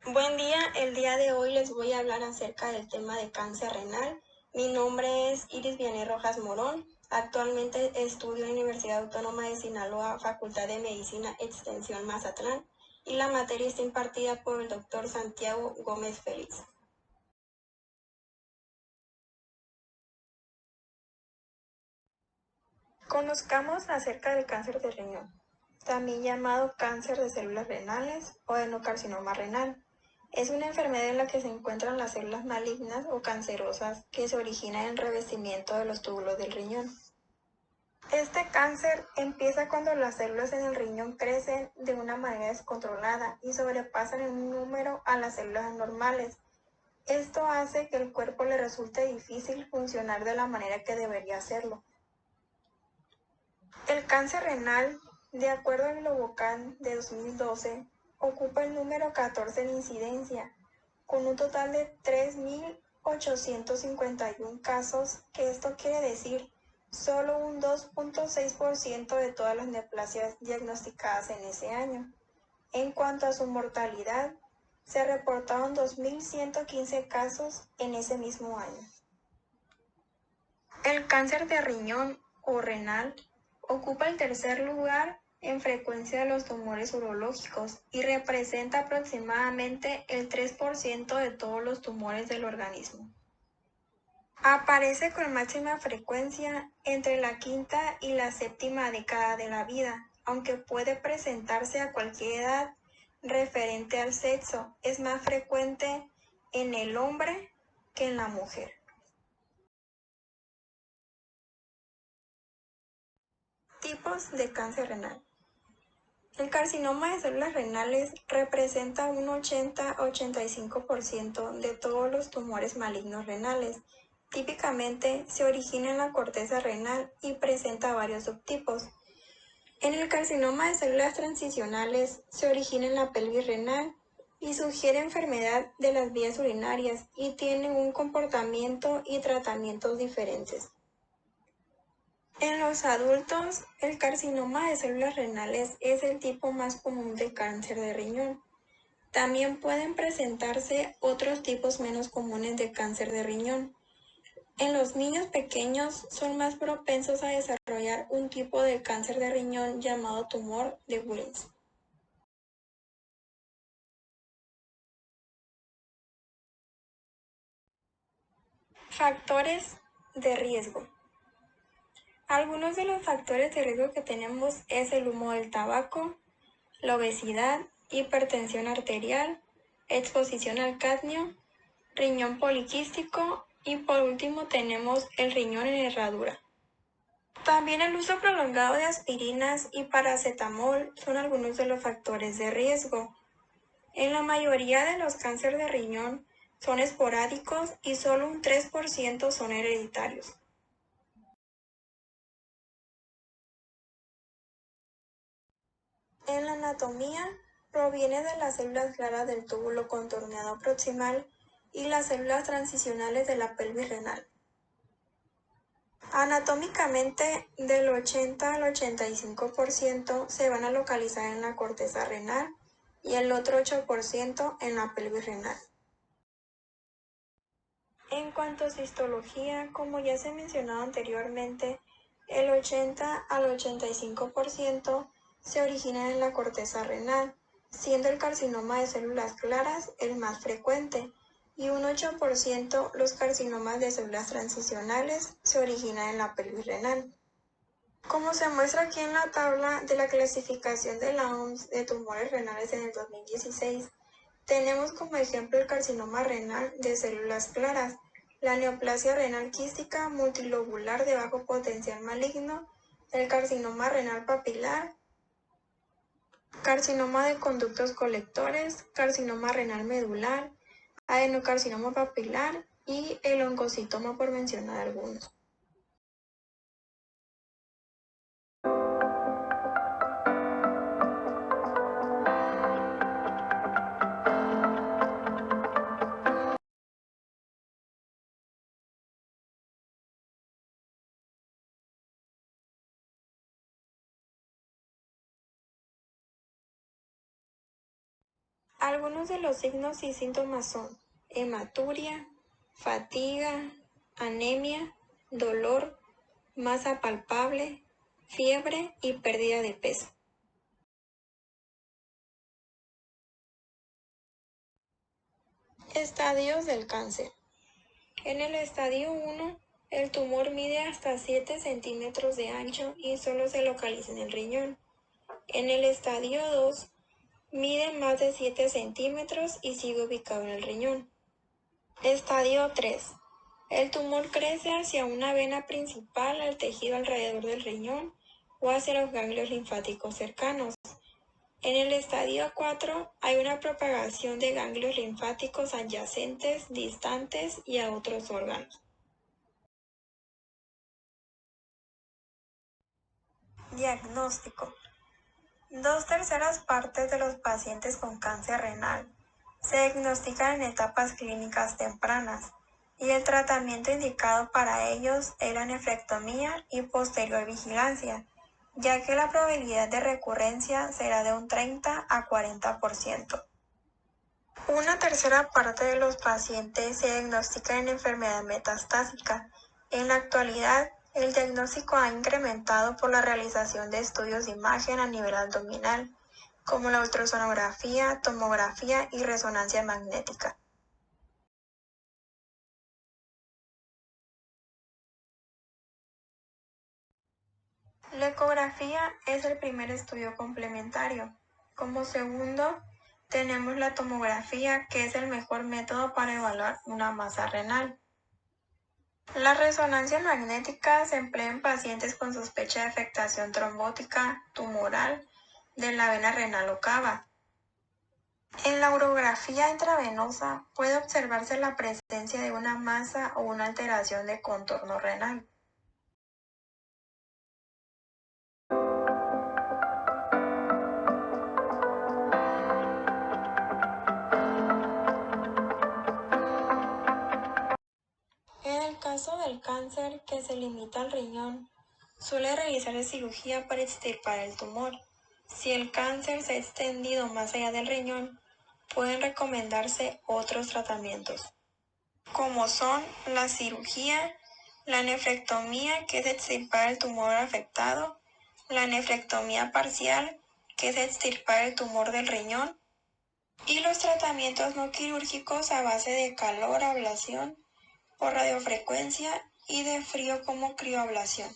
Buen día, el día de hoy les voy a hablar acerca del tema de cáncer renal. Mi nombre es Iris Vianney Rojas Morón. Actualmente estudio en la Universidad Autónoma de Sinaloa, Facultad de Medicina Extensión Mazatlán, y la materia está impartida por el doctor Santiago Gómez Félix. Conozcamos acerca del cáncer de riñón, también llamado cáncer de células renales o adenocarcinoma renal. Es una enfermedad en la que se encuentran las células malignas o cancerosas que se originan en el revestimiento de los túbulos del riñón. Este cáncer empieza cuando las células en el riñón crecen de una manera descontrolada y sobrepasan en un número a las células normales. Esto hace que el cuerpo le resulte difícil funcionar de la manera que debería hacerlo. El cáncer renal, de acuerdo al Globocan de 2012, ocupa el número 14 en incidencia, con un total de 3.851 casos, que esto quiere decir solo un 2.6% de todas las neoplasias diagnosticadas en ese año. En cuanto a su mortalidad, se reportaron 2.115 casos en ese mismo año. El cáncer de riñón o renal ocupa el tercer lugar en frecuencia de los tumores urológicos y representa aproximadamente el 3% de todos los tumores del organismo. Aparece con máxima frecuencia entre la quinta y la séptima década de la vida, aunque puede presentarse a cualquier edad. Referente al sexo, es más frecuente en el hombre que en la mujer. Tipos de cáncer renal. El carcinoma de células renales representa un 80-85% de todos los tumores malignos renales. Típicamente se origina en la corteza renal y presenta varios subtipos. En el carcinoma de células transicionales se origina en la pelvis renal y sugiere enfermedad de las vías urinarias y tiene un comportamiento y tratamientos diferentes. En los adultos, el carcinoma de células renales es el tipo más común de cáncer de riñón. También pueden presentarse otros tipos menos comunes de cáncer de riñón. En los niños pequeños son más propensos a desarrollar un tipo de cáncer de riñón llamado tumor de Wilms. Factores de riesgo. Algunos de los factores de riesgo que tenemos es el humo del tabaco, la obesidad, hipertensión arterial, exposición al cadmio, riñón poliquístico y por último tenemos el riñón en herradura. También el uso prolongado de aspirinas y paracetamol son algunos de los factores de riesgo. En la mayoría de los cánceres de riñón son esporádicos y solo un 3% son hereditarios. En la anatomía, proviene de las células claras del túbulo contorneado proximal y las células transicionales de la pelvis renal. Anatómicamente, del 80 al 85% se van a localizar en la corteza renal y el otro 8% en la pelvis renal. En cuanto a su histología, como ya se mencionado anteriormente, el 80 al 85% se origina en la corteza renal, siendo el carcinoma de células claras el más frecuente, y un 8% los carcinomas de células transicionales se originan en la pelvis renal. Como se muestra aquí en la tabla de la clasificación de la OMS de tumores renales en el 2016, tenemos como ejemplo el carcinoma renal de células claras, la neoplasia renal quística multilobular de bajo potencial maligno, el carcinoma renal papilar, carcinoma de conductos colectores, carcinoma renal medular, adenocarcinoma papilar y el oncocitoma, por mencionar algunos. Algunos de los signos y síntomas son hematuria, fatiga, anemia, dolor, masa palpable, fiebre y pérdida de peso. Estadios del cáncer. En el estadio 1, el tumor mide hasta 7 centímetros de ancho y solo se localiza en el riñón. En el estadio 2, mide más de 7 centímetros y sigue ubicado en el riñón. Estadio 3. El tumor crece hacia una vena principal al tejido alrededor del riñón o hacia los ganglios linfáticos cercanos. En el estadio 4 hay una propagación de ganglios linfáticos adyacentes, distantes y a otros órganos. Diagnóstico. 2/3 partes de los pacientes con cáncer renal se diagnostican en etapas clínicas tempranas y el tratamiento indicado para ellos es la nefrectomía y posterior vigilancia, ya que la probabilidad de recurrencia será de un 30 a 40%. 1/3 parte de los pacientes se diagnostican en enfermedad metastásica. En la actualidad, el diagnóstico ha incrementado por la realización de estudios de imagen a nivel abdominal, como la ultrasonografía, tomografía y resonancia magnética. La ecografía es el primer estudio complementario. Como segundo, tenemos la tomografía, que es el mejor método para evaluar una masa renal. La resonancia magnética se emplea en pacientes con sospecha de afectación trombótica tumoral de la vena renal o cava. En la urografía intravenosa puede observarse la presencia de una masa o una alteración de contorno renal. En el caso del cáncer que se limita al riñón, suele realizarse cirugía para extirpar el tumor. Si el cáncer se ha extendido más allá del riñón, pueden recomendarse otros tratamientos, como son la cirugía, la nefrectomía, que es extirpar el tumor afectado, la nefrectomía parcial, que es extirpar el tumor del riñón, y los tratamientos no quirúrgicos a base de calor, ablación por radiofrecuencia y de frío como crioablación.